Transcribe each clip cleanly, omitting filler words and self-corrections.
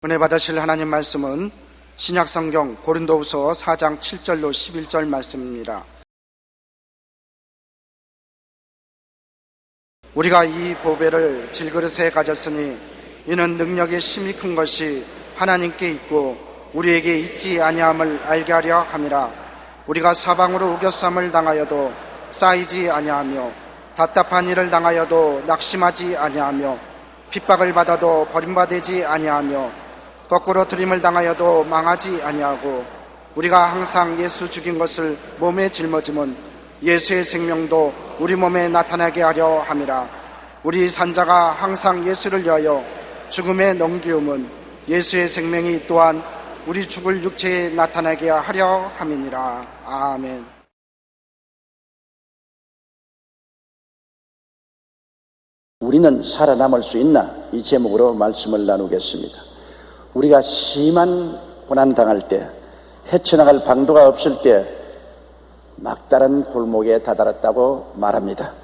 은혜 받으실 하나님 말씀은 신약성경 고린도후서 4장 7절로 11절 말씀입니다. 우리가 이 보배를 질그릇에 가졌으니 이는 능력의 힘이 큰 것이 하나님께 있고 우리에게 있지 아니함을 알게 하려 함이라. 우리가 사방으로 우겨쌈을 당하여도 쌓이지 아니하며 답답한 일을 당하여도 낙심하지 아니하며 핍박을 받아도 버림받지 아니하며 거꾸로 들임을 당하여도 망하지 아니하고 우리가 항상 예수 죽인 것을 몸에 짊어짐은 예수의 생명도 우리 몸에 나타나게 하려 함이라. 우리 산자가 항상 예수를 위하여 죽음에 넘기움은 예수의 생명이 또한 우리 죽을 육체에 나타나게 하려 함이니라. 아멘. 우리는 살아남을 수 있나? 이 제목으로 말씀을 나누겠습니다. 우리가 심한 고난 당할 때, 헤쳐나갈 방도가 없을 때 막다른 골목에 다다랐다고 말합니다.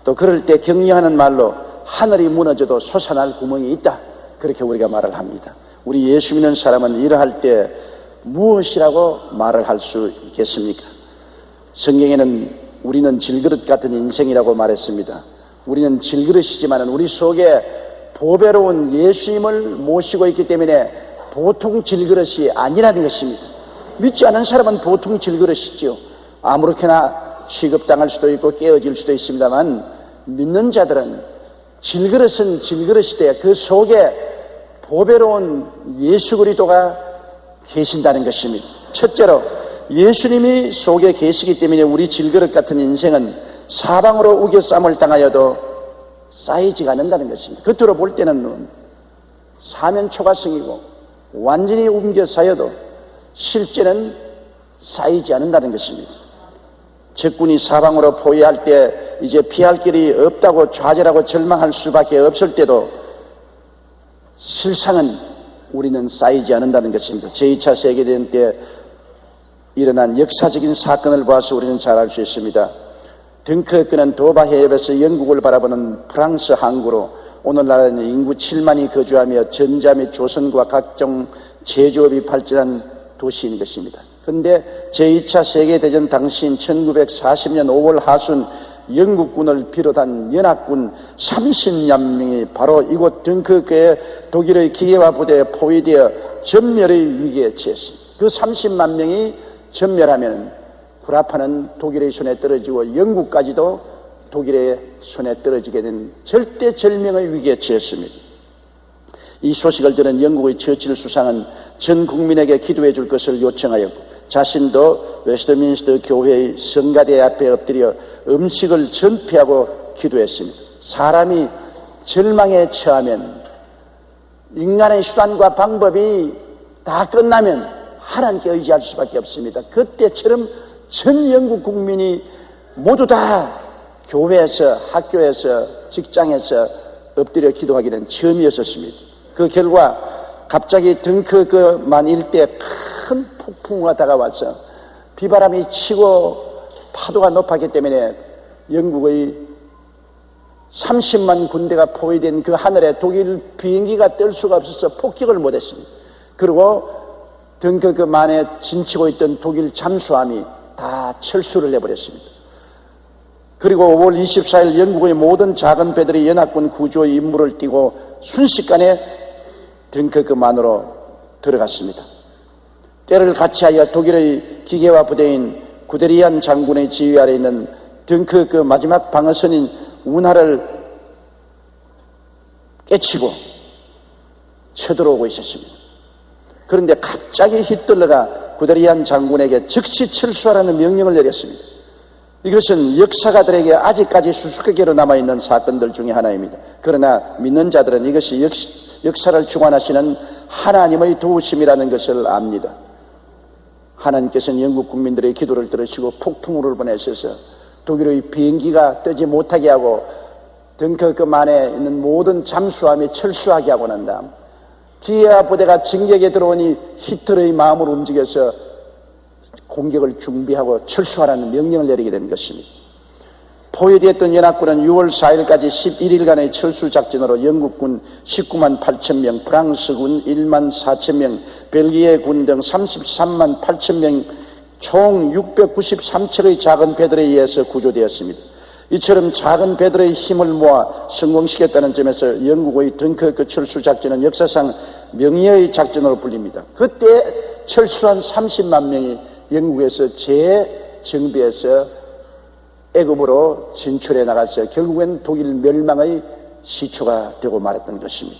또 그럴 때 격려하는 말로 하늘이 무너져도 솟아날 구멍이 있다, 그렇게 우리가 말을 합니다. 우리 예수 믿는 사람은 이러할 때 무엇이라고 말을 할 수 있겠습니까? 성경에는 우리는 질그릇 같은 인생이라고 말했습니다. 우리는 질그릇이지만 우리 속에 보배로운 예수님을 모시고 있기 때문에 보통 질그릇이 아니라는 것입니다. 믿지 않은 사람은 보통 질그릇이죠. 아무렇게나 취급당할 수도 있고 깨어질 수도 있습니다만, 믿는 자들은 질그릇은 질그릇이되 그 속에 보배로운 예수 그리스도가 계신다는 것입니다. 첫째로 예수님이 속에 계시기 때문에 우리 질그릇 같은 인생은 사방으로 우겨쌈을 당하여도 쌓이지가 않는다는 것입니다. 겉으로 볼 때는 사면초가성이고 완전히 옮겨 쌓여도 실제는 쌓이지 않는다는 것입니다. 적군이 사방으로 포위할 때 이제 피할 길이 없다고 좌절하고 절망할 수밖에 없을 때도 실상은 우리는 쌓이지 않는다는 것입니다. 제2차 세계대전 때 일어난 역사적인 사건을 보아서 우리는 잘 알 수 있습니다. 덩크어크는 도바 해협에서 영국을 바라보는 프랑스 항구로 오늘날에는 인구 7만이 거주하며 전자 및 조선과 각종 제조업이 발전한 도시인 것입니다. 그런데 제2차 세계대전 당시인 1940년 5월 하순 영국군을 비롯한 연합군 30만 명이 바로 이곳 덩크어크에 독일의 기계화 부대에 포위되어 전멸의 위기에 처했습니다. 그 30만 명이 전멸하면 구라파는 독일의 손에 떨어지고 영국까지도 독일의 손에 떨어지게 된 절대절명의 위기에 처했습니다. 이 소식을 들은 영국의 처칠 수상은 전 국민에게 기도해 줄 것을 요청하였고 자신도 웨스트민스터 교회의 성가대 앞에 엎드려 음식을 전폐하고 기도했습니다. 사람이 절망에 처하면 인간의 수단과 방법이 다 끝나면 하나님께 의지할 수밖에 없습니다. 그때처럼 전 영국 국민이 모두 다 교회에서, 학교에서, 직장에서 엎드려 기도하기는 처음이었습니다. 그 결과 갑자기 덩크어크만 일대에 큰 폭풍우가 다가와서 비바람이 치고 파도가 높았기 때문에 영국의 30만 군대가 포위된 그 하늘에 독일 비행기가 뜰 수가 없어서 폭격을 못했습니다. 그리고 덩크어크만에 진치고 있던 독일 잠수함이 다 철수를 해버렸습니다. 그리고 5월 24일 영국의 모든 작은 배들이 연합군 구조의 임무를 띠고 순식간에 덩크어크만으로 들어갔습니다. 때를 같이하여 독일의 기계화 부대인 구데리안 장군의 지휘 아래 있는 덩크어크 마지막 방어선인 운하를 깨치고 쳐들어오고 있었습니다. 그런데 갑자기 히틀러가 구데리안 장군에게 즉시 철수하라는 명령을 내렸습니다. 이것은 역사가들에게 아직까지 수수께끼로 남아있는 사건들 중에 하나입니다. 그러나 믿는 자들은 이것이 역사를 주관하시는 하나님의 도우심이라는 것을 압니다. 하나님께서는 영국 국민들의 기도를 들으시고 폭풍우를 보내셔서 독일의 비행기가 뜨지 못하게 하고 덩크어크만에 있는 모든 잠수함이 철수하게 하고 난 다음 기계화 부대가 진격에 들어오니 히틀러의 마음을 움직여서 공격을 준비하고 철수하라는 명령을 내리게 된 것입니다. 포위되었던 연합군은 6월 4일까지 11일간의 철수작전으로 영국군 19만 8천 명, 프랑스군 1만 4천 명, 벨기에군 등 33만 8천 명, 총 693척의 작은 배들에 의해서 구조되었습니다. 이처럼 작은 배들의 힘을 모아 성공시켰다는 점에서 영국의 덩커크 철수작전은 역사상 명예의 작전으로 불립니다. 그때 철수한 30만 명이 영국에서 재정비해서 애굽으로 진출해 나가서 결국엔 독일 멸망의 시초가 되고 말았던 것입니다.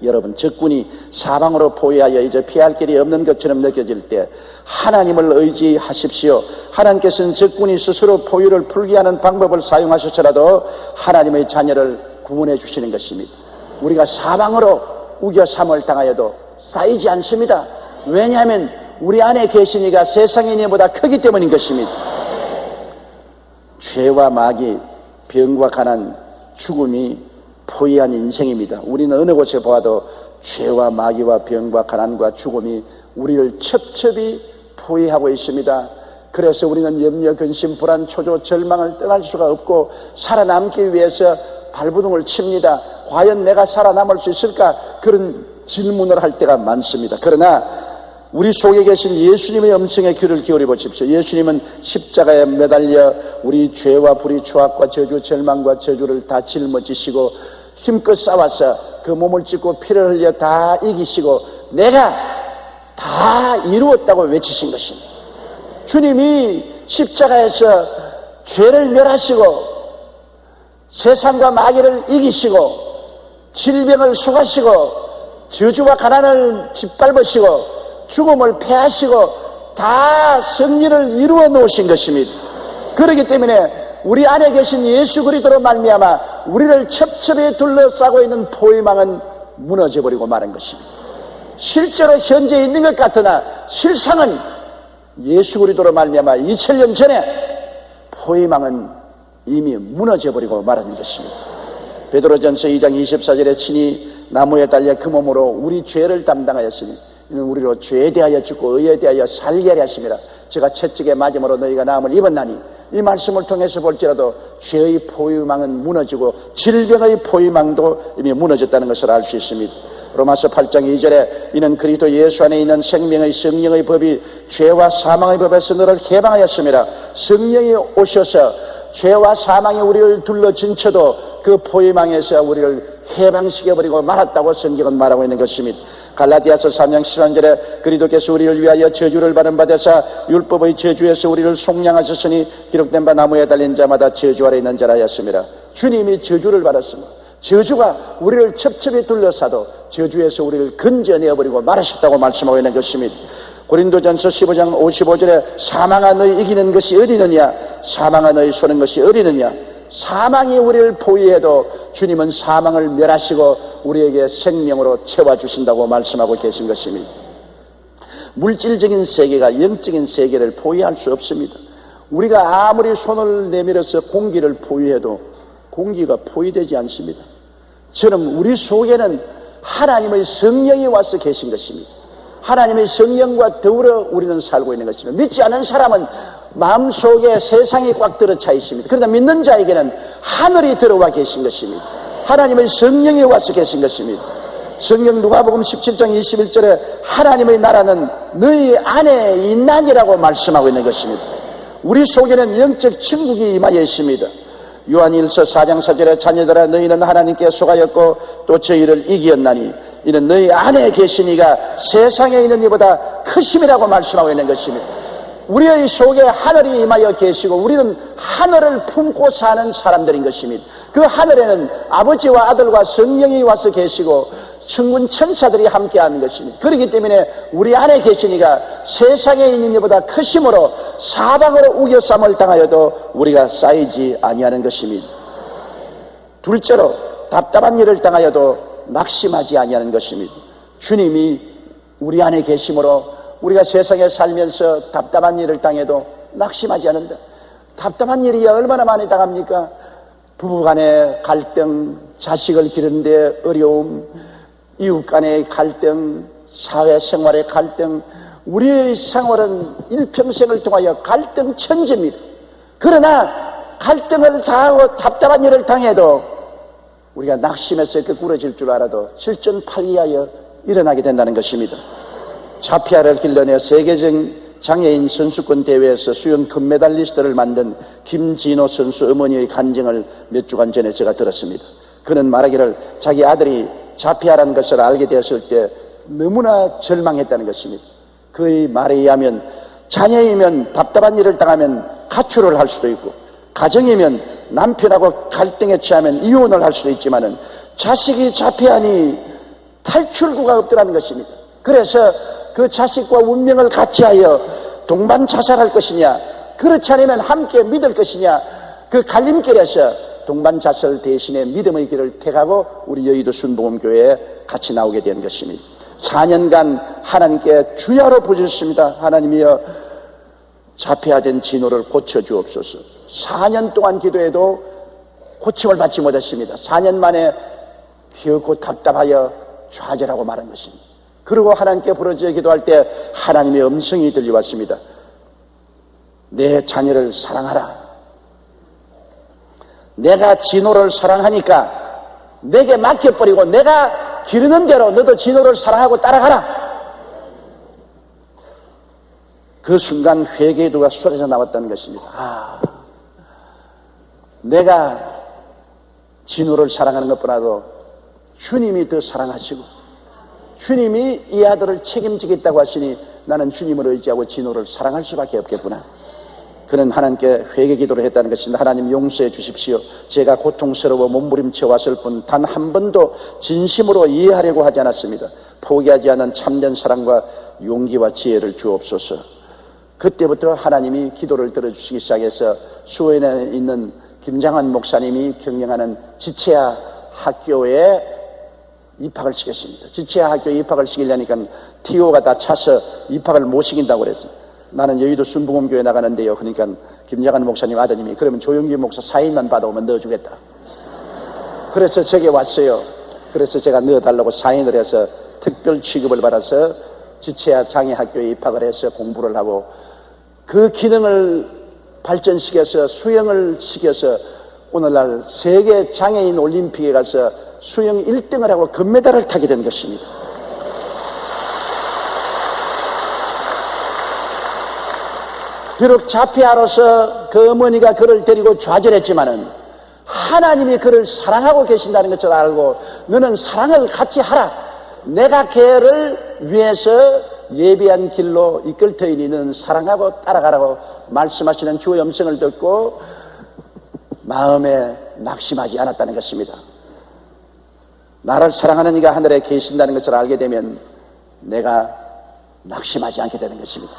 여러분, 적군이 사방으로 포위하여 이제 피할 길이 없는 것처럼 느껴질 때 하나님을 의지하십시오. 하나님께서는 적군이 스스로 포위를 풀게 하는 방법을 사용하셔서라도 하나님의 자녀를 구원해 주시는 것입니다. 우리가 사방으로 우겨삼을 당하여도 쌓이지 않습니다. 왜냐하면 우리 안에 계신 이가 세상의 인보다 크기 때문인 것입니다. 죄와 마귀, 병과 가난, 죽음이 포위한 인생입니다. 우리는 어느 곳에 보아도 죄와 마귀와 병과 가난과 죽음이 우리를 첩첩이 포위하고 있습니다. 그래서 우리는 염려, 근심, 불안, 초조, 절망을 떠날 수가 없고 살아남기 위해서 발버둥을 칩니다. 과연 내가 살아남을 수 있을까? 그런 질문을 할 때가 많습니다. 그러나 우리 속에 계신 예수님의 음성에 귀를 기울여 보십시오. 예수님은 십자가에 매달려 우리 죄와 불의, 추악과 저주, 절망과 저주를 다 짊어지시고 힘껏 싸워서 그 몸을 찢고 피를 흘려 다 이기시고 내가 다 이루었다고 외치신 것입니다. 주님이 십자가에서 죄를 멸하시고 세상과 마귀를 이기시고 질병을 수가시고 저주와 가난을 짓밟으시고 죽음을 패하시고 다 승리를 이루어 놓으신 것입니다. 그렇기 때문에 우리 안에 계신 예수 그리스도로 말미암아 우리를 첩첩이 둘러싸고 있는 포위망은 무너져버리고 마는 것입니다. 실제로 현재 있는 것 같으나 실상은 예수 그리스도로 말미암아 2000년 전에 포위망은 이미 무너져버리고 말하는 것입니다. 베드로전서 2장 24절에 친히 나무에 달려 그 몸으로 우리 죄를 담당하였으니 이는 우리로 죄에 대하여 죽고 의에 대하여 살게 하려 하심이라. 제가 채찍에 맞음으로 너희가 나음을 입었나니 이 말씀을 통해서 볼지라도 죄의 포위망은 무너지고 질병의 포위망도 이미 무너졌다는 것을 알 수 있습니다. 로마서 8장 2절에 이는 그리스도 예수 안에 있는 생명의 성령의 법이 죄와 사망의 법에서 너를 해방하였음이라. 성령이 오셔서 죄와 사망이 우리를 둘러진쳐도 그 포위망에서 우리를 해방시켜버리고 말았다고 성경은 말하고 있는 것입니다. 갈라디아서 3장 13절에 그리스도께서 우리를 위하여 저주를 받은 바 되사 율법의 저주에서 우리를 속량하셨으니 기록된 바 나무에 달린 자마다 저주 아래 있는 자라 하였습니다. 주님이 저주를 받았습니다. 저주가 우리를 첩첩이 둘러싸도 저주에서 우리를 건져내어버리고 말하셨다고 말씀하고 있는 것입니다. 고린도전서 15장 55절에 사망아 너희 이기는 것이 어디 있느냐, 사망아 너희 쏘는 것이 어디 있느냐. 사망이 우리를 포위해도 주님은 사망을 멸하시고 우리에게 생명으로 채워주신다고 말씀하고 계신 것입니다. 물질적인 세계가 영적인 세계를 포위할 수 없습니다. 우리가 아무리 손을 내밀어서 공기를 포위해도 공기가 포위되지 않습니다. 저는 우리 속에는 하나님의 성령이 와서 계신 것입니다. 하나님의 성령과 더불어 우리는 살고 있는 것입니다. 믿지 않은 사람은 마음속에 세상이 꽉 들어차 있습니다. 그러나 믿는 자에게는 하늘이 들어와 계신 것입니다. 하나님의 성령이 와서 계신 것입니다. 성경 누가복음 17장 21절에 하나님의 나라는 너희 안에 있나니라고 말씀하고 있는 것입니다. 우리 속에는 영적 천국이 임하여 있습니다. 요한일서 4장 4절에 자녀들아 너희는 하나님께 속하였고 또 저희를 이기었나니 이는 너희 안에 계신 이가 세상에 있는 이보다 크심이라고 말씀하고 있는 것입니다. 우리의 속에 하늘이 임하여 계시고 우리는 하늘을 품고 사는 사람들인 것입니다. 그 하늘에는 아버지와 아들과 성령이 와서 계시고 천군 천사들이 함께하는 것입니다. 그렇기 때문에 우리 안에 계신 이가 세상에 있는 이보다 크심으로 사방으로 우겨쌈을 당하여도 우리가 쌓이지 아니하는 것입니다. 둘째로 답답한 일을 당하여도 낙심하지 아니하는 것입니다. 주님이 우리 안에 계심으로 우리가 세상에 살면서 답답한 일을 당해도 낙심하지 않는다. 답답한 일이 얼마나 많이 당합니까? 부부간의 갈등, 자식을 기르는데 어려움, 이웃 간의 갈등, 사회생활의 갈등, 우리의 생활은 일평생을 통하여 갈등 천지입니다. 그러나 갈등을 당하고 답답한 일을 당해도 우리가 낙심해서 끄꾸러질 줄 알아도 실전팔기하여 일어나게 된다는 것입니다. 자피아를 길러내 세계적 장애인 선수권 대회에서 수영 금메달리스트를 만든 김진호 선수 어머니의 간증을 몇 주간 전에 제가 들었습니다. 그는 말하기를 자기 아들이 자피아라는 것을 알게 되었을 때 너무나 절망했다는 것입니다. 그의 말에 의하면 자녀이면 답답한 일을 당하면 가출을 할 수도 있고, 가정이면 남편하고 갈등에 처하면 이혼을 할 수도 있지만은 자식이 자폐하니 탈출구가 없더라는 것입니다. 그래서 그 자식과 운명을 같이하여 동반 자살할 것이냐, 그렇지 않으면 함께 믿을 것이냐, 그 갈림길에서 동반 자살 대신에 믿음의 길을 택하고 우리 여의도 순복음교회에 같이 나오게 된 것입니다. 4년간 하나님께 주야로 부르셨습니다. 하나님이여, 자폐화된 진호를 고쳐주옵소서. 4년 동안 기도해도 고침을 받지 못했습니다. 4년 만에 결코 답답하여 좌절하고 말한 것입니다. 그리고 하나님께 부르짖어 기도할 때 하나님의 음성이 들려왔습니다. 내 자녀를 사랑하라. 내가 진호를 사랑하니까 내게 맡겨버리고 내가 기르는 대로 너도 진호를 사랑하고 따라가라. 그 순간 회개의 기도가 쏟아져 나왔다는 것입니다. 내가 진호를 사랑하는 것보다도 주님이 더 사랑하시고 주님이 이 아들을 책임지겠다고 하시니 나는 주님을 의지하고 진호를 사랑할 수밖에 없겠구나. 그는 하나님께 회개 기도를 했다는 것입니다. 하나님 용서해 주십시오. 제가 고통스러워 몸부림쳐 왔을 뿐 단 한 번도 진심으로 이해하려고 하지 않았습니다. 포기하지 않은 참된 사랑과 용기와 지혜를 주옵소서. 그때부터 하나님이 기도를 들어주시기 시작해서 수원에 있는 김장한 목사님이 경영하는 지체야 학교에 입학을 시켰습니다. 지체야 학교에 입학을 시키려니까 TO가 다 차서 입학을 못 시킨다고 그랬어요. 나는 여의도 순복음교회 나가는데요. 그러니까 김장한 목사님 아드님이 그러면 조영기 목사 사인만 받아오면 넣어주겠다. 그래서 제게 왔어요. 그래서 제가 넣어달라고 사인을 해서 특별 취급을 받아서 지체야 장애학교에 입학을 해서 공부를 하고 그 기능을 발전시켜서 수영을 시켜서 오늘날 세계 장애인 올림픽에 가서 수영 1등을 하고 금메달을 타게 된 것입니다. 비록 자폐아로서 그 어머니가 그를 데리고 좌절했지만은 하나님이 그를 사랑하고 계신다는 것을 알고 너는 사랑을 같이 하라. 내가 걔를 위해서 예비한 길로 이끌 터이니 너는 사랑하고 따라가라고 말씀하시는 주의 음성을 듣고 마음에 낙심하지 않았다는 것입니다. 나를 사랑하는 이가 하늘에 계신다는 것을 알게 되면 내가 낙심하지 않게 되는 것입니다.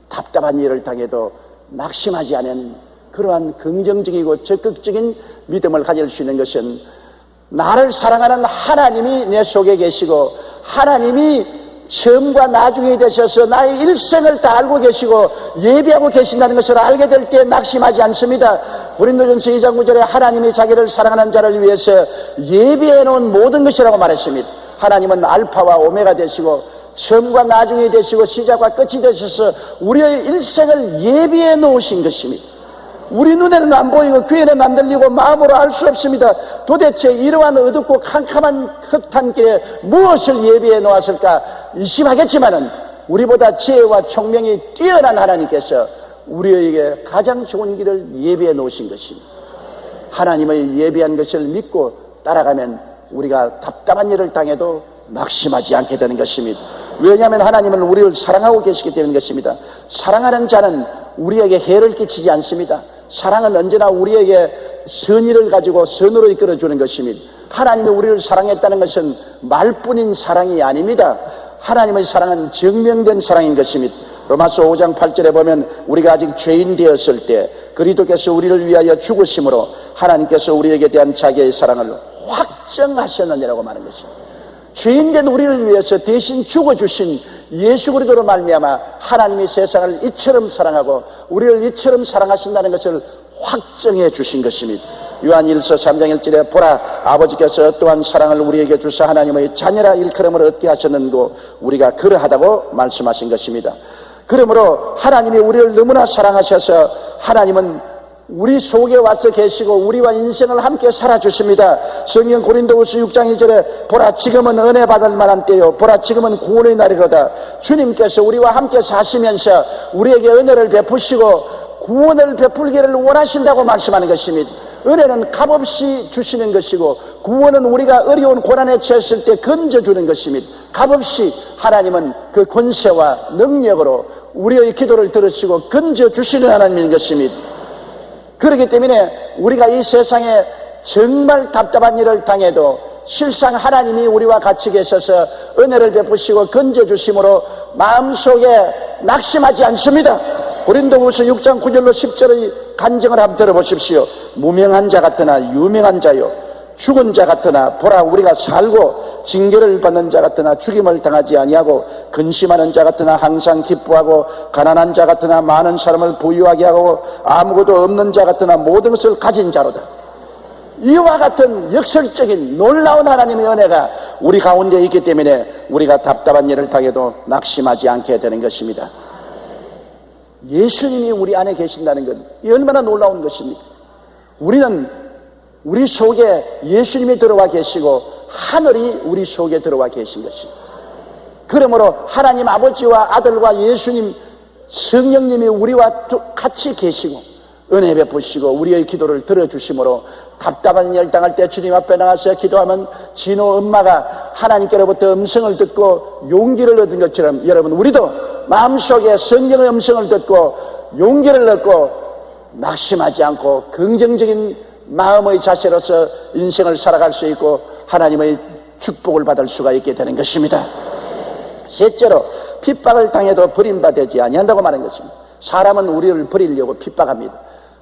답답한 일을 당해도 낙심하지 않은 그러한 긍정적이고 적극적인 믿음을 가질 수 있는 것은 나를 사랑하는 하나님이 내 속에 계시고 하나님이 처음과 나중에 되셔서 나의 일생을 다 알고 계시고 예비하고 계신다는 것을 알게 될 때 낙심하지 않습니다. 고린도전서 2장 9절에 하나님이 자기를 사랑하는 자를 위해서 예비해 놓은 모든 것이라고 말했습니다. 하나님은 알파와 오메가 되시고 처음과 나중에 되시고 시작과 끝이 되셔서 우리의 일생을 예비해 놓으신 것입니다. 우리 눈에는 안 보이고 귀에는 안 들리고 마음으로 알 수 없습니다. 도대체 이러한 어둡고 캄캄한 흑탄길에 무엇을 예비해 놓았을까 의심하겠지만은 우리보다 지혜와 총명이 뛰어난 하나님께서 우리에게 가장 좋은 길을 예비해 놓으신 것입니다. 하나님의 예비한 것을 믿고 따라가면 우리가 답답한 일을 당해도 낙심하지 않게 되는 것입니다. 왜냐하면 하나님은 우리를 사랑하고 계시기 때문인 것입니다. 사랑하는 자는 우리에게 해를 끼치지 않습니다. 사랑은 언제나 우리에게 선의를 가지고 선으로 이끌어주는 것입니다. 하나님이 우리를 사랑했다는 것은 말뿐인 사랑이 아닙니다. 하나님의 사랑은 증명된 사랑인 것입니다. 로마서 5장 8절에 보면 우리가 아직 죄인 되었을 때 그리스도께서 우리를 위하여 죽으심으로 하나님께서 우리에게 대한 자기의 사랑을 확정하셨느니라고 말하는 것입니다. 죄인된 우리를 위해서 대신 죽어주신 예수 그리스도로 말미암아 하나님이 세상을 이처럼 사랑하고 우리를 이처럼 사랑하신다는 것을 확정해 주신 것입니다. 요한일서 3장 1절에 보라 아버지께서 어떠한 사랑을 우리에게 주사 하나님의 자녀라 일컬음을 얻게 하셨는고 우리가 그러하다고 말씀하신 것입니다. 그러므로 하나님이 우리를 너무나 사랑하셔서 하나님은 우리 속에 와서 계시고 우리와 인생을 함께 살아주십니다. 성경 고린도후서 6장 2절에 보라 지금은 은혜 받을 만한 때요 보라 지금은 구원의 날이로다. 주님께서 우리와 함께 사시면서 우리에게 은혜를 베푸시고 구원을 베풀기를 원하신다고 말씀하는 것입니다. 은혜는 값없이 주시는 것이고 구원은 우리가 어려운 고난에 처했을 때 건져주는 것입니다. 값없이 하나님은 그 권세와 능력으로 우리의 기도를 들으시고 건져주시는 하나님인 것입니다. 그렇기 때문에 우리가 이 세상에 정말 답답한 일을 당해도 실상 하나님이 우리와 같이 계셔서 은혜를 베푸시고 건져주심으로 마음속에 낙심하지 않습니다. 고린도후서 6장 9절로 10절의 간증을 한번 들어보십시오. 무명한 자 같으나 유명한 자요 죽은 자 같으나 보라 우리가 살고 징계를 받는 자 같으나 죽임을 당하지 아니하고 근심하는 자 같으나 항상 기뻐하고 가난한 자 같으나 많은 사람을 부유하게 하고 아무것도 없는 자 같으나 모든 것을 가진 자로다. 이와 같은 역설적인 놀라운 하나님의 은혜가 우리 가운데 있기 때문에 우리가 답답한 일을 당해도 낙심하지 않게 되는 것입니다. 예수님이 우리 안에 계신다는 것, 이 얼마나 놀라운 것입니까? 우리는 우리 속에 예수님이 들어와 계시고 하늘이 우리 속에 들어와 계신 것입니다. 그러므로 하나님 아버지와 아들과 예수님 성령님이 우리와 같이 계시고 은혜 베푸시고 우리의 기도를 들어주심으로 답답한 일 당할 때 주님 앞에 나가서 기도하면 진호 엄마가 하나님께로부터 음성을 듣고 용기를 얻은 것처럼 여러분 우리도 마음속에 성령의 음성을 듣고 용기를 얻고 낙심하지 않고 긍정적인 마음의 자세로서 인생을 살아갈 수 있고 하나님의 축복을 받을 수가 있게 되는 것입니다. 셋째로 핍박을 당해도 버림받지 아니한다고 말하는 것입니다. 사람은 우리를 버리려고 핍박합니다.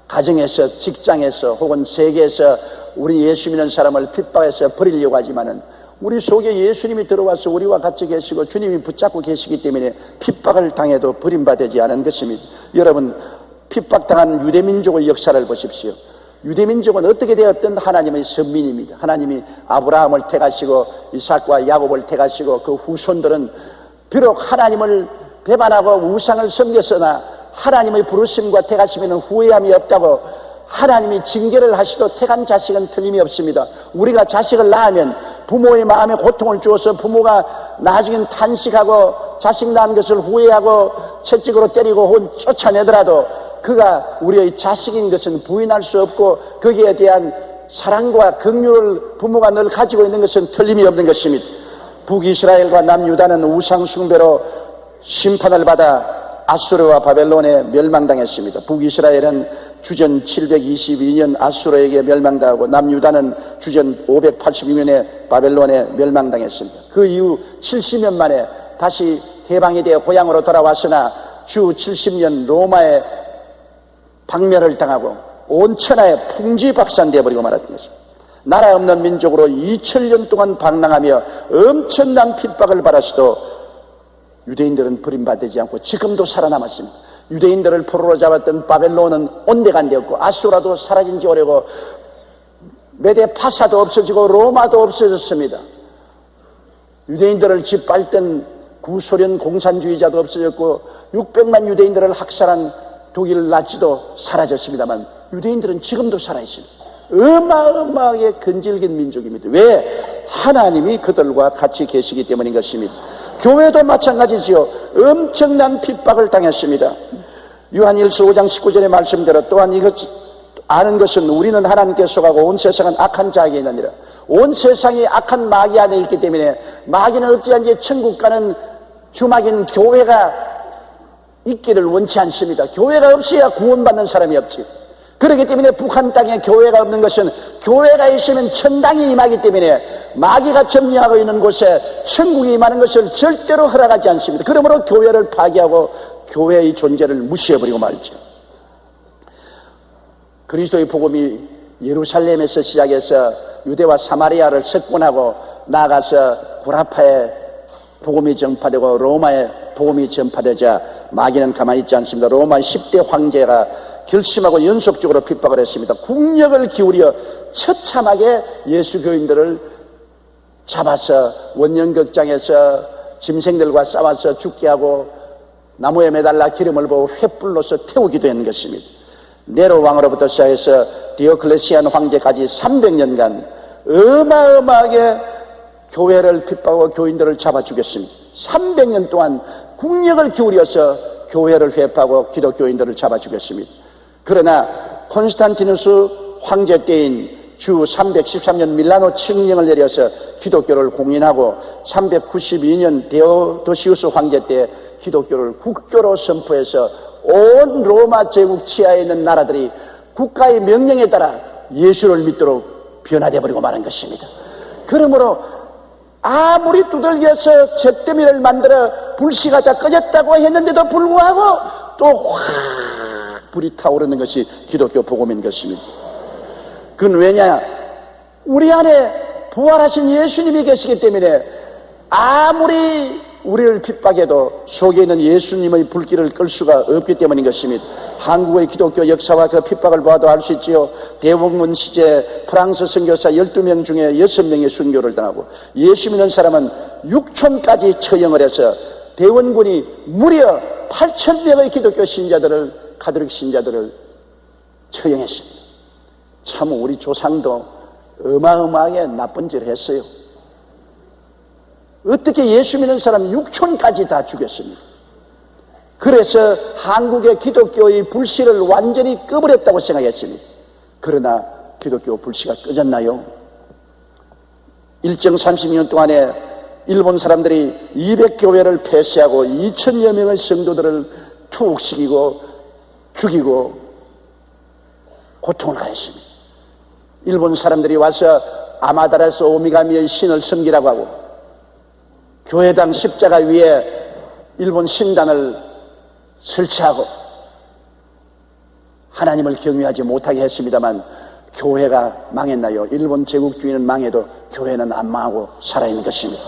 가정에서 직장에서 혹은 세계에서 우리 예수 믿는 사람을 핍박해서 버리려고 하지만은 우리 속에 예수님이 들어와서 우리와 같이 계시고 주님이 붙잡고 계시기 때문에 핍박을 당해도 버림받지 않은 것입니다. 여러분 핍박당한 유대민족의 역사를 보십시오. 유대민족은 어떻게 되었든 하나님의 선민입니다. 하나님이 아브라함을 택하시고 이삭과 야곱을 택하시고 그 후손들은 비록 하나님을 배반하고 우상을 섬겼으나 하나님의 부르심과 택하심에는 후회함이 없다고 하나님이 징계를 하시도 택한 자식은 틀림이 없습니다. 우리가 자식을 낳으면 부모의 마음에 고통을 주어서 부모가 나중엔 탄식하고 자식 낳은 것을 후회하고 채찍으로 때리고 혹은 쫓아내더라도 그가 우리의 자식인 것은 부인할 수 없고 거기에 대한 사랑과 긍휼을 부모가 늘 가지고 있는 것은 틀림이 없는 것입니다. 북이스라엘과 남유다는 우상 숭배로 심판을 받아 아수르와 바벨론에 멸망당했습니다. 북이스라엘은 주전 722년 아수르에게 멸망당하고 남유다는 주전 582년에 바벨론에 멸망당했습니다. 그 이후 70년 만에 다시 해방이 되어 고향으로 돌아왔으나 주 70년 로마에 박멸을 당하고 온 천하에 풍지박산되어 버리고 말았던 것입니다. 나라 없는 민족으로 2000년 동안 방랑하며 엄청난 핍박을 받았어도 유대인들은 버림받지 않고 지금도 살아남았습니다. 유대인들을 포로로 잡았던 바벨론은 온데간데였고 아수라도 사라진 지 오래고 메데파사도 없어지고 로마도 없어졌습니다. 유대인들을 짓밟던 구소련 공산주의자도 없어졌고 600만 유대인들을 학살한 독일 나치도 사라졌습니다만 유대인들은 지금도 살아있습니다. 어마어마하게 근질긴 민족입니다. 왜? 하나님이 그들과 같이 계시기 때문인 것입니다. 교회도 마찬가지지요. 엄청난 핍박을 당했습니다. 요한일서 5장 19절의 말씀대로 또한 이것 아는 것은 우리는 하나님께 속하고 온 세상은 악한 자에게 있느니라. 온 세상이 악한 마귀 안에 있기 때문에 마귀는 어찌한지 천국 가는 주마귀는 교회가 있기를 원치 않습니다. 교회가 없어야 구원받는 사람이 없지. 그렇기 때문에 북한 땅에 교회가 없는 것은 교회가 있으면 천당이 임하기 때문에 마귀가 점령하고 있는 곳에 천국이 임하는 것을 절대로 허락하지 않습니다. 그러므로 교회를 파괴하고 교회의 존재를 무시해버리고 말죠. 그리스도의 복음이 예루살렘에서 시작해서 유대와 사마리아를 석권하고 나아가서 구라파에 복음이 전파되고 로마에 복음이 전파되자 마귀는 가만히 있지 않습니다. 로마의 10대 황제가 결심하고 연속적으로 핍박을 했습니다. 국력을 기울여 처참하게 예수 교인들을 잡아서 원년극장에서 짐승들과 싸워서 죽게 하고 나무에 매달라 기름을 부어 횃불로서 태우기도 했는 것입니다. 네로 왕으로부터 시작해서 디오클레시안 황제까지 300년간 어마어마하게 교회를 핍박하고 교인들을 잡아 죽였습니다. 300년 동안 국력을 기울여서 교회를 회파하고 기독교인들을 잡아 죽였습니다. 그러나 콘스탄티누스 황제 때인 주 313년 밀라노 칙령을 내려서 기독교를 공인하고 392년 데오도시우스 황제 때 기독교를 국교로 선포해서 온 로마 제국 치하에 있는 나라들이 국가의 명령에 따라 예수를 믿도록 변화되어 버리고 말한 것입니다. 그러므로 아무리 두들겨서 잿더미를 만들어 불씨가 다 꺼졌다고 했는데도 불구하고 또 확 불이 타오르는 것이 기독교 복음인 것입니다. 그건 왜냐? 우리 안에 부활하신 예수님이 계시기 때문에 아무리 우리를 핍박해도 속에 있는 예수님의 불길을 끌 수가 없기 때문인 것입니다. 한국의 기독교 역사와 그 핍박을 보아도 알 수 있지요. 대원군 시제 프랑스 선교사 12명 중에 6명이 순교를 당하고 예수 믿는 사람은 6촌까지 처형을 해서 대원군이 무려 8,000명의 기독교 신자들을, 가톨릭 신자들을 처형했습니다. 참 우리 조상도 어마어마하게 나쁜 짓을 했어요. 어떻게 예수 믿는 사람 6촌까지 다 죽였습니다. 그래서 한국의 기독교의 불씨를 완전히 꺼버렸다고 생각했습니다. 그러나 기독교 불씨가 꺼졌나요? 일정 30년 동안에 일본 사람들이 200교회를 폐쇄하고 2,000여 명의 성도들을 투옥시키고 죽이고 고통을 가했습니다. 일본 사람들이 와서 아마다라스 오미가미의 신을 섬기라고 하고 교회당 십자가 위에 일본 신단을 설치하고 하나님을 경외하지 못하게 했습니다만 교회가 망했나요? 일본 제국주의는 망해도 교회는 안 망하고 살아있는 것입니다.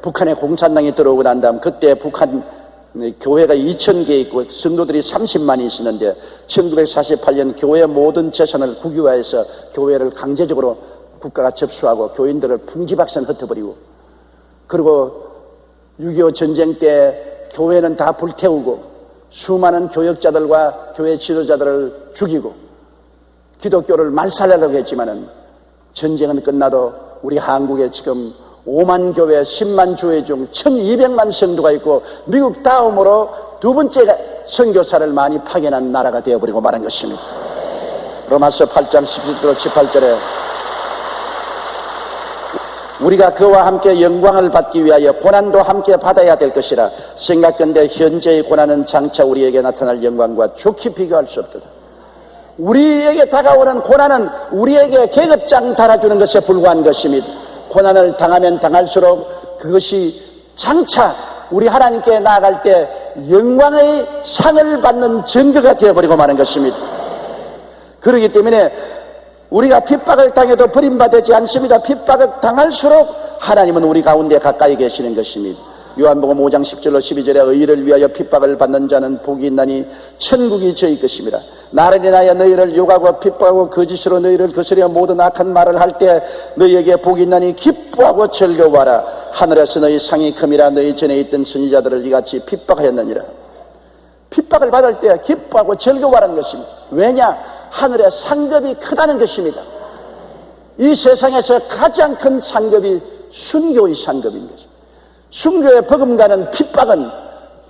북한에 공산당이 들어오고 난 다음 그때 북한 교회가 2,000개 있고 성도들이 30만이 있었는데 1948년 교회 모든 재산을 국유화해서 교회를 강제적으로 국가가 접수하고 교인들을 풍지박산 흩어버리고 그리고 6.25 전쟁 때 교회는 다 불태우고 수많은 교역자들과 교회 지도자들을 죽이고 기독교를 말살하려고 했지만은 전쟁은 끝나도 우리 한국에 지금 5만 교회 10만 교회 중 1200만 성도가 있고 미국 다음으로 두 번째 선교사를 많이 파견한 나라가 되어버리고 말한 것입니다. 로마서 8장 17절 18절에 우리가 그와 함께 영광을 받기 위하여 고난도 함께 받아야 될 것이라 생각건대 현재의 고난은 장차 우리에게 나타날 영광과 좋게 비교할 수 없도다. 우리에게 다가오는 고난은 우리에게 계급장 달아주는 것에 불과한 것입니다. 고난을 당하면 당할수록 그것이 장차 우리 하나님께 나아갈 때 영광의 상을 받는 증거가 되어버리고 마는 것입니다. 그렇기 때문에 우리가 핍박을 당해도 버림받지 않습니다. 핍박을 당할수록 하나님은 우리 가운데 가까이 계시는 것입니다. 요한복음 5장 10절로 12절에 의를 위하여 핍박을 받는 자는 복이 있나니 천국이 저희 것입니다. 나를 인하여 너희를 욕하고 핍박하고 거짓으로 너희를 거스려 모든 악한 말을 할 때 너희에게 복이 있나니 기뻐하고 즐거워하라. 하늘에서 너희 상이 큼이라. 너희 전에 있던 선지자들을 이같이 핍박하였느니라. 핍박을 받을 때 기뻐하고 즐거워하는 것입니다. 왜냐? 하늘의 상급이 크다는 것입니다. 이 세상에서 가장 큰 상급이 순교의 상급인 것입니다. 순교에 버금가는 핍박은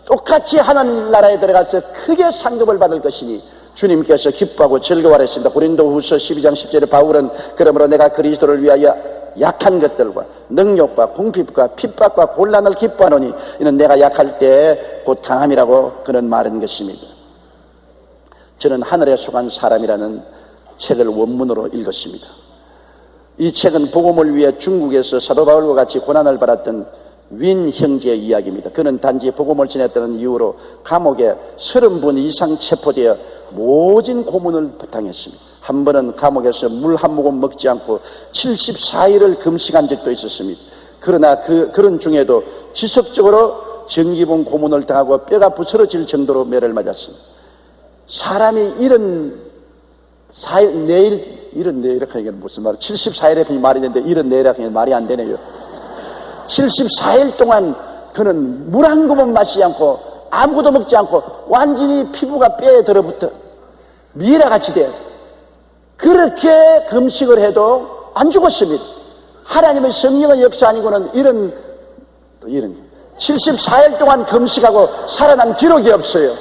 똑같이 하늘나라에 들어가서 크게 상급을 받을 것이니 주님께서 기뻐하고 즐거워하라 했습니다. 고린도후서 12장 10절에 바울은 그러므로 내가 그리스도를 위하여 약한 것들과 능욕과 궁핍과 핍박과 곤란을 기뻐하노니 이는 내가 약할 때 곧 강함이라고 그런 말인 것입니다. 저는 하늘에 속한 사람이라는 책을 원문으로 읽었습니다. 이 책은 복음을 위해 중국에서 사도 바울과 같이 고난을 받았던 윈 형제의 이야기입니다. 그는 단지 복음을 전했다는 이유로 감옥에 30분 이상 체포되어 모진 고문을 당했습니다. 한 번은 감옥에서 물 한 모금 먹지 않고 74일을 금식한 적도 있었습니다. 그러나 그런 중에도 지속적으로 정기봉 고문을 당하고 뼈가 부스러질 정도로 매를 맞았습니다. 사람이 이런 내일 이렇게 하는 게 무슨 말이에요? 74일에 말이 되는데 이런 내일이라고 하는 게 말이 안 되네요. 74일 동안 그는 물 한 모금 마시지 않고 아무것도 먹지 않고 완전히 피부가 뼈에 들어붙어 미라같이 돼요. 그렇게 금식을 해도 안 죽었습니다. 하나님의 성령의 역사 아니고는 이런 74일 동안 금식하고 살아난 기록이 없어요.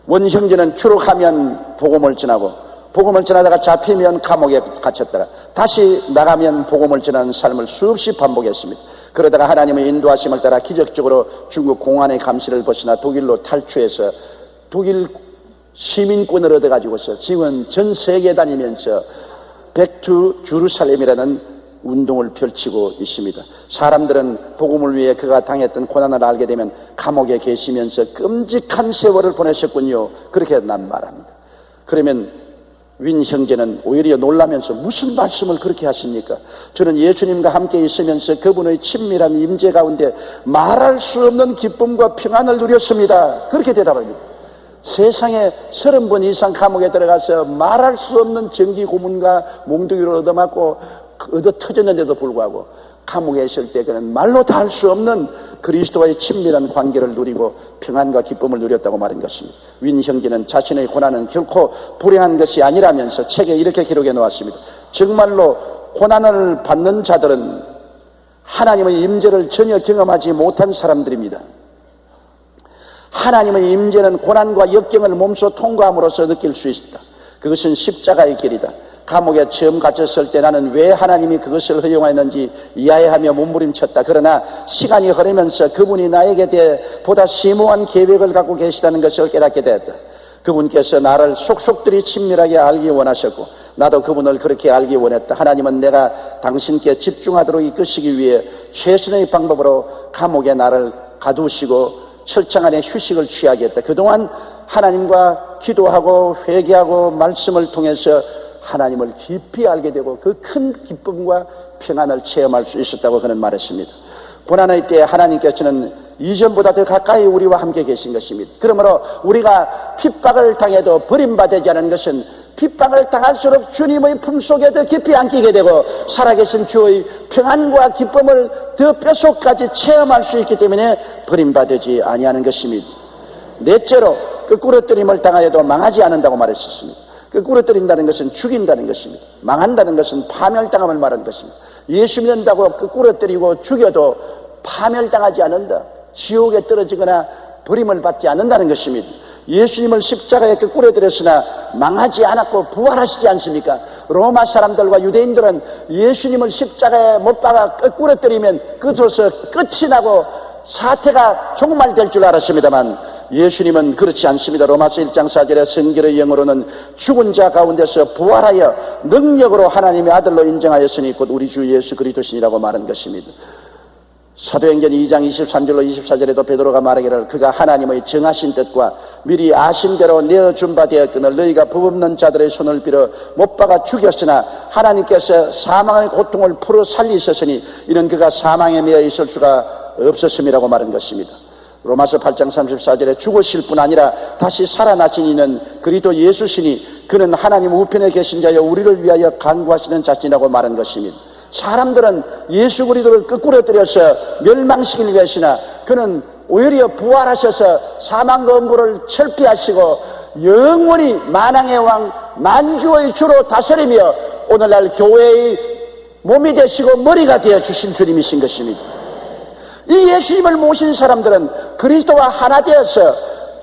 원형제는 추록하면 복음을 전하고, 복음을 전하다가 잡히면 감옥에 갇혔다가 다시 나가면 복음을 전하는 삶을 수없이 반복했습니다. 그러다가 하나님의 인도하심을 따라 기적적으로 중국 공안의 감시를 벗어나 독일로 탈출해서 독일 시민권을 얻어가지고서 지금은 전 세계 다니면서 백투 주루살렘이라는 운동을 펼치고 있습니다. 사람들은 복음을 위해 그가 당했던 고난을 알게 되면 감옥에 계시면서 끔찍한 세월을 보내셨군요, 그렇게 난 말합니다. 그러면 윈 형제는 오히려 놀라면서 무슨 말씀을 그렇게 하십니까? 저는 예수님과 함께 있으면서 그분의 친밀한 임재 가운데 말할 수 없는 기쁨과 평안을 누렸습니다, 그렇게 대답합니다. 세상에 30번 이상 감옥에 들어가서 말할 수 없는 전기 고문과 몽둥이를 얻어맞고 얻어 터졌는데도 불구하고 감옥에 있을 때 그는 말로 다 할 수 없는 그리스도와의 친밀한 관계를 누리고 평안과 기쁨을 누렸다고 말한 것입니다. 윈 형제는 자신의 고난은 결코 불행한 것이 아니라면서 책에 이렇게 기록해 놓았습니다. 정말로 고난을 받는 자들은 하나님의 임재를 전혀 경험하지 못한 사람들입니다. 하나님의 임재는 고난과 역경을 몸소 통과함으로써 느낄 수 있다. 그것은 십자가의 길이다. 감옥에 처음 갇혔을 때 나는 왜 하나님이 그것을 허용하였는지 이해하며 몸부림쳤다. 그러나 시간이 흐르면서 그분이 나에게 대해 보다 심오한 계획을 갖고 계시다는 것을 깨닫게 되었다. 그분께서 나를 속속들이 친밀하게 알기 원하셨고 나도 그분을 그렇게 알기 원했다. 하나님은 내가 당신께 집중하도록 이끄시기 위해 최선의 방법으로 감옥에 나를 가두시고 철장 안에 휴식을 취하겠다. 그동안 하나님과 기도하고 회개하고 말씀을 통해서 하나님을 깊이 알게 되고 그 큰 기쁨과 평안을 체험할 수 있었다고 그는 말했습니다. 고난의 때에 하나님께서는 이전보다 더 가까이 우리와 함께 계신 것입니다. 그러므로 우리가 핍박을 당해도 버림받지 않은 것은 핍박을 당할수록 주님의 품속에 더 깊이 안기게 되고 살아계신 주의 평안과 기쁨을 더 뼛속까지 체험할 수 있기 때문에 버림받지 아니하는 것입니다. 넷째로 거꾸로뜨림을 당하여도 망하지 않는다고 말했었습니다. 거꾸로뜨린다는 것은 죽인다는 것입니다. 망한다는 것은 파멸당함을 말하는 것입니다. 예수 믿는다고 거꾸로뜨리고 죽여도 파멸당하지 않는다. 지옥에 떨어지거나 버림을 받지 않는다는 것입니다. 예수님을 십자가에 거꾸로뜨렸으나 망하지 않았고 부활하시지 않습니까? 로마 사람들과 유대인들은 예수님을 십자가에 못 박아 거꾸로뜨리면 그것으로서 끝이 나고 사태가 종말될 줄 알았습니다만 예수님은 그렇지 않습니다. 로마서 1장 4절에 성경의 영어로는 죽은 자 가운데서 부활하여 능력으로 하나님의 아들로 인정하였으니 곧 우리 주 예수 그리스도시니라고 말한 것입니다. 사도행전 2장 23절로 24절에도 베드로가 말하기를 그가 하나님의 정하신 뜻과 미리 아신 대로 내어준 바 되었거늘 너희가 법 없는 자들의 손을 빌어 못 박아 죽였으나 하나님께서 사망의 고통을 풀어 살리셨으니 이는 그가 사망에 매여 있을 수가 없었음이라고 말한 것입니다. 로마서 8장 34절에 죽으실 뿐 아니라 다시 살아나신 이는 그리스도 예수시니 그는 하나님 우편에 계신 자여 우리를 위하여 간구하시는 자신이라고 말한 것입니다. 사람들은 예수 그리스도를 거꾸로뜨려서 멸망시키는 것이나 그는 오히려 부활하셔서 사망과 엄부를 철폐하시고 영원히 만왕의 왕 만주의 주로 다스리며 오늘날 교회의 몸이 되시고 머리가 되어 주신 주님이신 것입니다. 이 예수님을 모신 사람들은 그리스도와 하나 되어서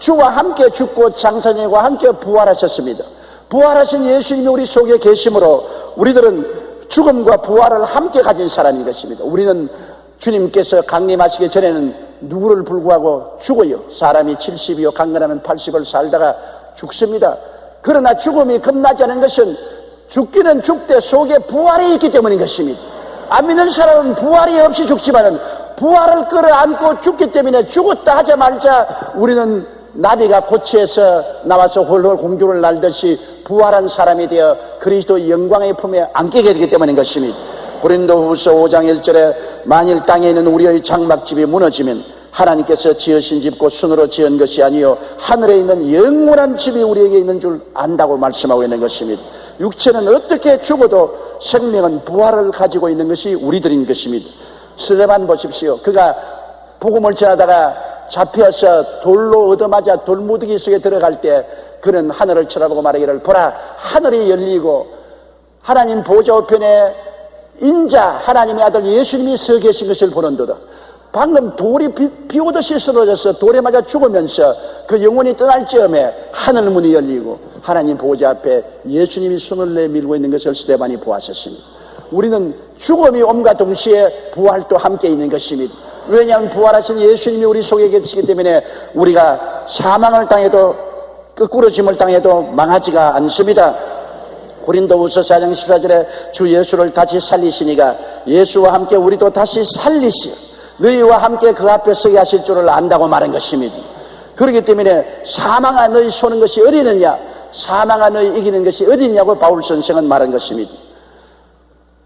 주와 함께 죽고 장사님과 함께 부활하셨습니다. 부활하신 예수님이 우리 속에 계심으로 우리들은 죽음과 부활을 함께 가진 사람인 것입니다. 우리는 주님께서 강림하시기 전에는 누구를 불구하고 죽어요. 사람이 70이요 강건하면 80을 살다가 죽습니다. 그러나 죽음이 겁나지 않은 것은 죽기는 죽되 속에 부활이 있기 때문인 것입니다. 안 믿는 사람은 부활이 없이 죽지만은 부활을 끌어안고 죽기 때문에 죽었다 하자마자 우리는 나비가 고치에서 나와서 홀홀 공주를 날듯이 부활한 사람이 되어 그리스도의 영광의 품에 안게 되기 때문인 것입니다. 고린도후서 5장 1절에 만일 땅에 있는 우리의 장막집이 무너지면 하나님께서 지으신 집 곧 손으로 지은 것이 아니요 하늘에 있는 영원한 집이 우리에게 있는 줄 안다고 말씀하고 있는 것입니다. 육체는 어떻게 죽어도 생명은 부활을 가지고 있는 것이 우리들인 것입니다. 스데반 보십시오. 그가 복음을 전하다가 잡혀서 돌로 얻어맞아 돌무더기 속에 들어갈 때 그는 하늘을 쳐다보고 말하기를, 보라, 하늘이 열리고 하나님 보좌 우편에 인자 하나님의 아들 예수님이 서 계신 것을 보는도다. 방금 돌이 비 오듯이 쓰러져서 돌에 맞아 죽으면서 그 영혼이 떠날 즈음에 하늘문이 열리고 하나님 보좌 앞에 예수님이 손을 내밀고 있는 것을 스데반이 보았었습니다. 우리는 죽음이 옴과 동시에 부활도 함께 있는 것입니다. 왜냐하면 부활하신 예수님이 우리 속에 계시기 때문에 우리가 사망을 당해도 거꾸로짐을 당해도 망하지가 않습니다. 고린도후서 4장 14절에 주 예수를 다시 살리시니가 예수와 함께 우리도 다시 살리시오. 너희와 함께 그 앞에 서게 하실 줄을 안다고 말한 것입니다. 그렇기 때문에 사망아 너희 쏘는 것이 어디느냐, 사망아 너희 이기는 것이 어디냐고 바울 선생은 말한 것입니다.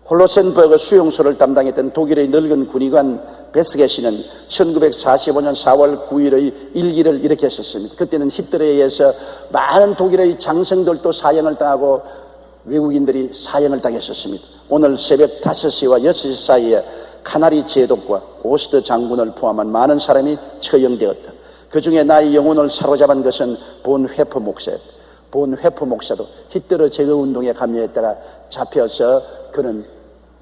홀로센버그 수용소를 담당했던 독일의 늙은 군의관 베스게 씨는 1945년 4월 9일의 일기를 이렇게 썼습니다. 그때는 히틀러에 의해서 많은 독일의 장성들도 사형을 당하고 외국인들이 사형을 당했었습니다. 오늘 새벽 5시와 6시 사이에 카나리 제독과 오스트 장군을 포함한 많은 사람이 처형되었다. 그 중에 나의 영혼을 사로잡은 것은 본 회프 목사였다. 본 회프 목사도 히틀러 제거운동에 감려했다가 잡혀서 그는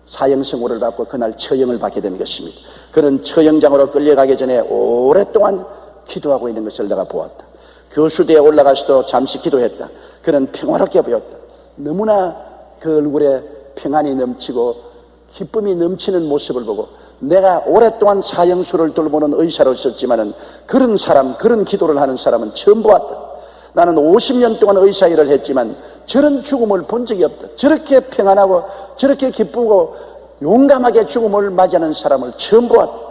사형선고를 받고 그날 처형을 받게 된 것입니다. 그는 처형장으로 끌려가기 전에 오랫동안 기도하고 있는 것을 내가 보았다. 교수대에 올라가서도 잠시 기도했다. 그는 평화롭게 보였다. 너무나 그 얼굴에 평안이 넘치고 기쁨이 넘치는 모습을 보고, 내가 오랫동안 사형수를 돌보는 의사로 있었지만은 그런 사람, 그런 기도를 하는 사람은 처음 보았다. 나는 50년 동안 의사 일을 했지만 저런 죽음을 본 적이 없다. 저렇게 평안하고 저렇게 기쁘고 용감하게 죽음을 맞이하는 사람을 처음 보았다.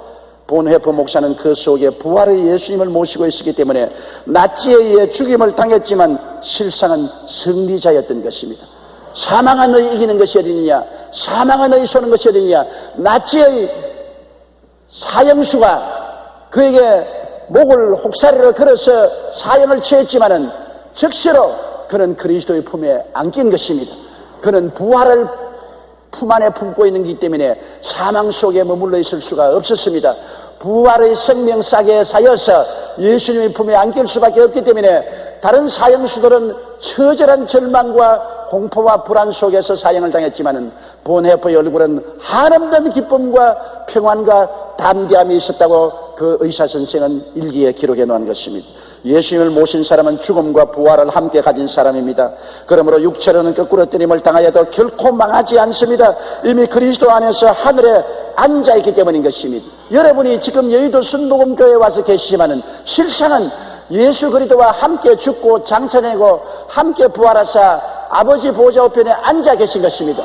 본회프 목사는 그 속에 부활의 예수님을 모시고 있었기 때문에 나치에 의해 죽임을 당했지만 실상은 승리자였던 것입니다. 사망아 너희 이기는 것이 어디냐, 사망아 너희 쏘는 것이 어디냐. 나치의 사형수가 그에게 목을 혹사리로 걸어서 사형을 취했지만은 적시로 그는 그리스도의 품에 안긴 것입니다. 그는 부활을 품 안에 품고 있는 것이기 때문에 사망 속에 머물러 있을 수가 없었습니다. 부활의 생명 싸게 사여서 예수님의 품에 안길 수밖에 없기 때문에 다른 사형수들은 처절한 절망과 공포와 불안 속에서 사형을 당했지만은 본회프의 얼굴은 한없는 기쁨과 평안과 담대함이 있었다고 그 의사 선생은 일기에 기록해 놓은 것입니다. 예수님을 모신 사람은 죽음과 부활을 함께 가진 사람입니다. 그러므로 육체로는 거꾸로 때림을 당하여도 결코 망하지 않습니다. 이미 그리스도 안에서 하늘에 앉아있기 때문인 것입니다. 여러분이 지금 여의도 순복음교회에 와서 계시지만은 실상은 예수 그리스도와 함께 죽고 장차내고 함께 부활하사 아버지 보좌 우편에 앉아 계신 것입니다.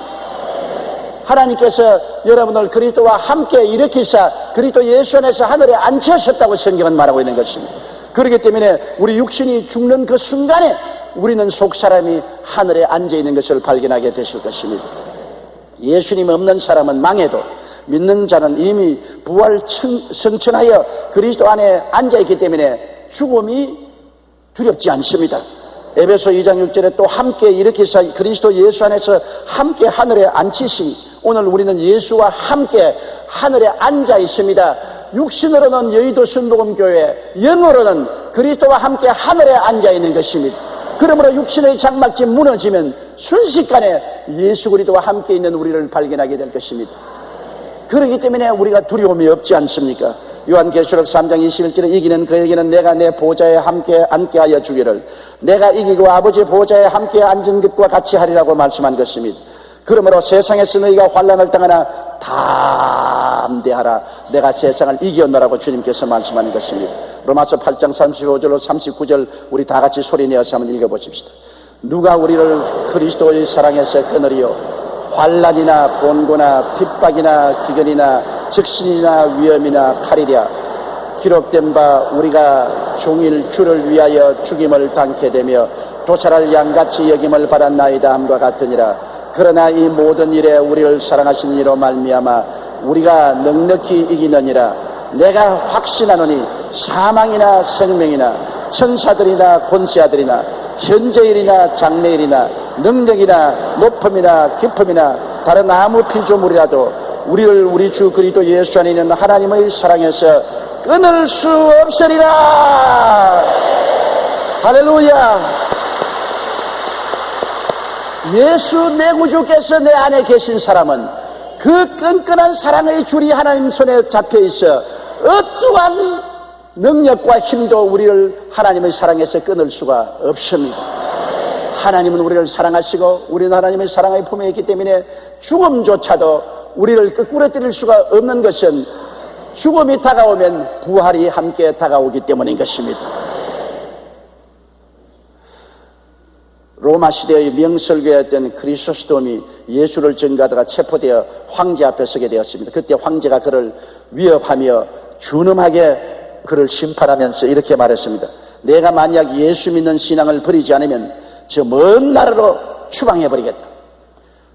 하나님께서 여러분을 그리스도와 함께 일으키사 그리스도 예수 안에서 하늘에 앉히셨다고 성경은 말하고 있는 것입니다. 그렇기 때문에 우리 육신이 죽는 그 순간에 우리는 속사람이 하늘에 앉아있는 것을 발견하게 되실 것입니다. 예수님 없는 사람은 망해도 믿는 자는 이미 부활 성천하여 그리스도 안에 앉아있기 때문에 죽음이 두렵지 않습니다. 에베소 2장 6절에 또 함께 일으키사 그리스도 예수 안에서 함께 하늘에 앉히시니, 오늘 우리는 예수와 함께 하늘에 앉아 있습니다. 육신으로는 여의도 순복음교회, 영으로는 그리스도와 함께 하늘에 앉아 있는 것입니다. 그러므로 육신의 장막이 무너지면 순식간에 예수 그리스도와 함께 있는 우리를 발견하게 될 것입니다. 그렇기 때문에 우리가 두려움이 없지 않습니까? 요한계시록 3장 21절에 이기는 그에게는 내가 내 보좌에 함께 앉게 하여 주기를, 내가 이기고 아버지 보좌에 함께 앉은 것과 같이 하리라고 말씀한 것입니다. 그러므로 세상에서 너희가 환난을 당하나 담대하라, 내가 세상을 이겼노라고 주님께서 말씀하는 것입니다. 로마서 8장 35절로 39절 우리 다 같이 소리내어서 한번 읽어보십시다. 누가 우리를 그리스도의 사랑에서 끊으리요? 환난이나 곤고나 핍박이나 기근이나 적신이나 위험이나 칼이랴. 기록된 바 우리가 종일 주를 위하여 죽임을 당케 되며 도찰할 양같이 여김을 받았나이다 함과 같으니라. 그러나 이 모든 일에 우리를 사랑하시는 이로 말미암아 우리가 넉넉히 이기느니라. 내가 확신하노니 사망이나 생명이나 천사들이나 권세아들이나 현재일이나 장래일이나 능력이나 높음이나 깊음이나 다른 아무 피조물이라도 우리를 우리 주 그리스도 예수 안에 있는 하나님의 사랑에서 끊을 수 없으리라. 할렐루야. 예수 내 구주께서 내 안에 계신 사람은 그 끈끈한 사랑의 줄이 하나님 손에 잡혀 있어 어떠한 능력과 힘도 우리를 하나님의 사랑에서 끊을 수가 없습니다. 하나님은 우리를 사랑하시고 우리는 하나님의 사랑의 품에 있기 때문에 죽음조차도 우리를 끄꾸러뜨릴 수가 없는 것은 죽음이 다가오면 부활이 함께 다가오기 때문인 것입니다. 로마 시대의 명설교였던 크리소스톰이 예수를 증거하다가 체포되어 황제 앞에 서게 되었습니다. 그때 황제가 그를 위협하며 준엄하게 그를 심판하면서 이렇게 말했습니다. 내가 만약 예수 믿는 신앙을 버리지 않으면 저 먼 나라로 추방해버리겠다.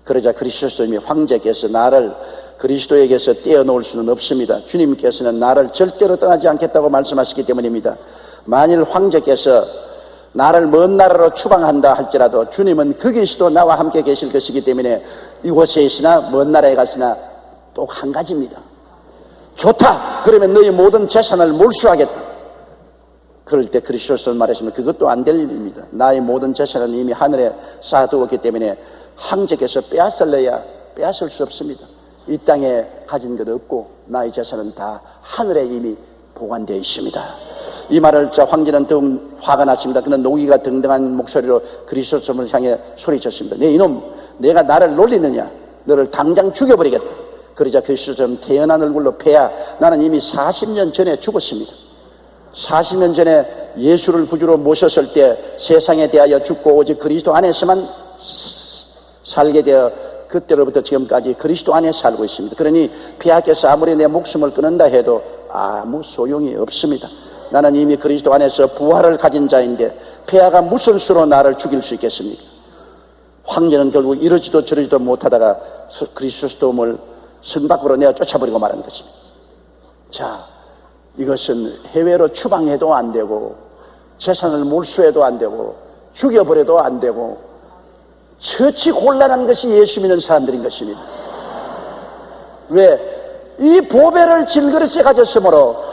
그러자 크리소스톰이 황제께서 나를 그리스도에게서 떼어놓을 수는 없습니다. 주님께서는 나를 절대로 떠나지 않겠다고 말씀하시기 때문입니다. 만일 황제께서 나를 먼 나라로 추방한다 할지라도 주님은 거기서도 나와 함께 계실 것이기 때문에 이곳에 있으나 먼 나라에 갔으나 또 한 가지입니다. 좋다. 그러면 너희 모든 재산을 몰수하겠다. 그럴 때 그리스도는 말했으면 그것도 안 될 일입니다. 나의 모든 재산은 이미 하늘에 쌓아두었기 때문에 황제께서 빼앗을래야 빼앗을 수 없습니다. 이 땅에 가진 것 없고 나의 재산은 다 하늘에 이미 보관되어 있습니다. 이 말을 황제는 더욱 화가 났습니다. 그는 노기가 등등한 목소리로 그리스도를 향해 소리쳤습니다. 네 이놈, 내가 나를 놀리느냐? 너를 당장 죽여버리겠다. 그러자 그리스도는 태연한 얼굴로 패야 나는 이미 40년 전에 죽었습니다. 40년 전에 예수를 구주로 모셨을 때 세상에 대하여 죽고 오직 그리스도 안에서만 살게 되어 그때로부터 지금까지 그리스도 안에 살고 있습니다. 그러니 폐하께서 아무리 내 목숨을 끊는다 해도 아무 소용이 없습니다. 나는 이미 그리스도 안에서 부활을 가진 자인데 폐하가 무슨 수로 나를 죽일 수 있겠습니까? 황제는 결국 이러지도 저러지도 못하다가 그리스도를 성 밖으로 내어 쫓아버리고 말한 것입니다. 자, 이것은 해외로 추방해도 안 되고 재산을 몰수해도 안 되고 죽여버려도 안 되고 처치 곤란한 것이 예수 믿는 사람들인 것입니다. 왜? 이 보배를 질그릇에 가졌으므로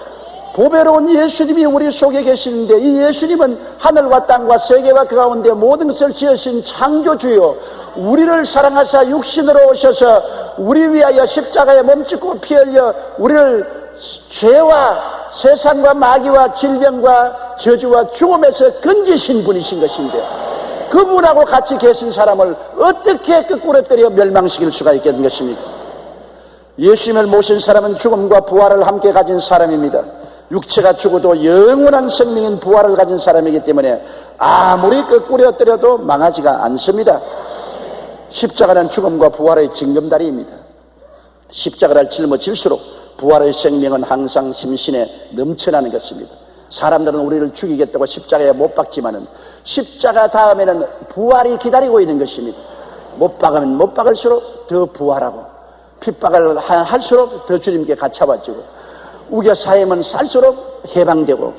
보배로운 예수님이 우리 속에 계시는데 이 예수님은 하늘과 땅과 세계와 그 가운데 모든 것을 지으신 창조주요 우리를 사랑하사 육신으로 오셔서 우리 위하여 십자가에 몸짓고 피 흘려 우리를 죄와 세상과 마귀와 질병과 저주와 죽음에서 건지신 분이신 것인데 그분하고 같이 계신 사람을 어떻게 거꾸로뜨려 멸망시킬 수가 있겠는 것입니까? 예수님을 모신 사람은 죽음과 부활을 함께 가진 사람입니다. 육체가 죽어도 영원한 생명인 부활을 가진 사람이기 때문에 아무리 거꾸로뜨려도 망하지가 않습니다. 십자가는 죽음과 부활의 징검다리입니다. 십자가를 짊어질수록 부활의 생명은 항상 심신에 넘쳐나는 것입니다. 사람들은 우리를 죽이겠다고 십자가에 못 박지만은 십자가 다음에는 부활이 기다리고 있는 것입니다. 못 박으면 못 박을수록 더 부활하고 핍박을 할수록 더 주님께 갇혀가지고 우겨 쌓이면 쌀수록 해방되고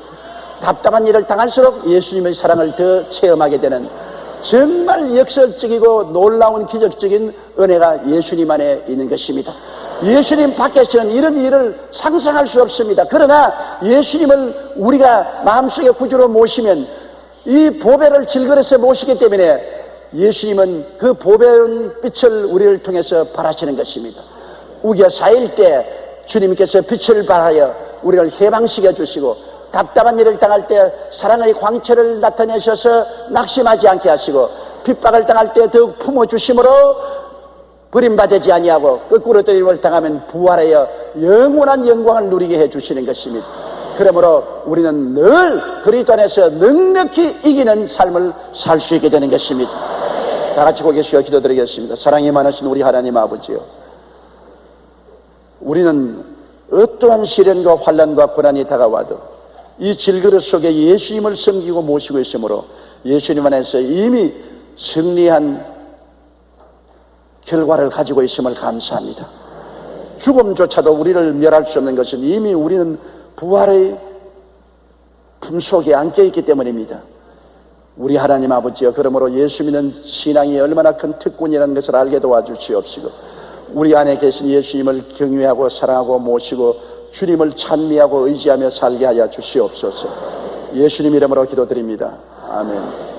답답한 일을 당할수록 예수님의 사랑을 더 체험하게 되는 정말 역설적이고 놀라운 기적적인 은혜가 예수님 안에 있는 것입니다. 예수님 밖에서는 이런 일을 상상할 수 없습니다. 그러나 예수님을 우리가 마음속에 구주로 모시면 이 보배를 질그릇에 모시기 때문에 예수님은 그 보배로운 빛을 우리를 통해서 발하시는 것입니다. 우겨 쌓일 때 주님께서 빛을 발하여 우리를 해방시켜 주시고 답답한 일을 당할 때 사랑의 광채를 나타내셔서 낙심하지 않게 하시고 핍박을 당할 때 더욱 품어주심으로 버림받지 아니하고 거꾸로 떠임을 당하면 부활하여 영원한 영광을 누리게 해주시는 것입니다. 그러므로 우리는 늘 그리스도 안에서 넉넉히 이기는 삶을 살 수 있게 되는 것입니다. 다 같이 고개 숙여 기도드리겠습니다. 사랑이 많으신 우리 하나님 아버지요, 우리는 어떠한 시련과 환난과 고난이 다가와도 이 질그릇 속에 예수님을 섬기고 모시고 있으므로 예수님 안에서 이미 승리한 결과를 가지고 있음을 감사합니다. 죽음조차도 우리를 멸할 수 없는 것은 이미 우리는 부활의 품속에 안겨있기 때문입니다. 우리 하나님 아버지여, 그러므로 예수 믿는 신앙이 얼마나 큰 특권이라는 것을 알게 도와주시옵시고 우리 안에 계신 예수님을 경외하고 사랑하고 모시고 주님을 찬미하고 의지하며 살게 하여 주시옵소서. 예수님 이름으로 기도드립니다. 아멘.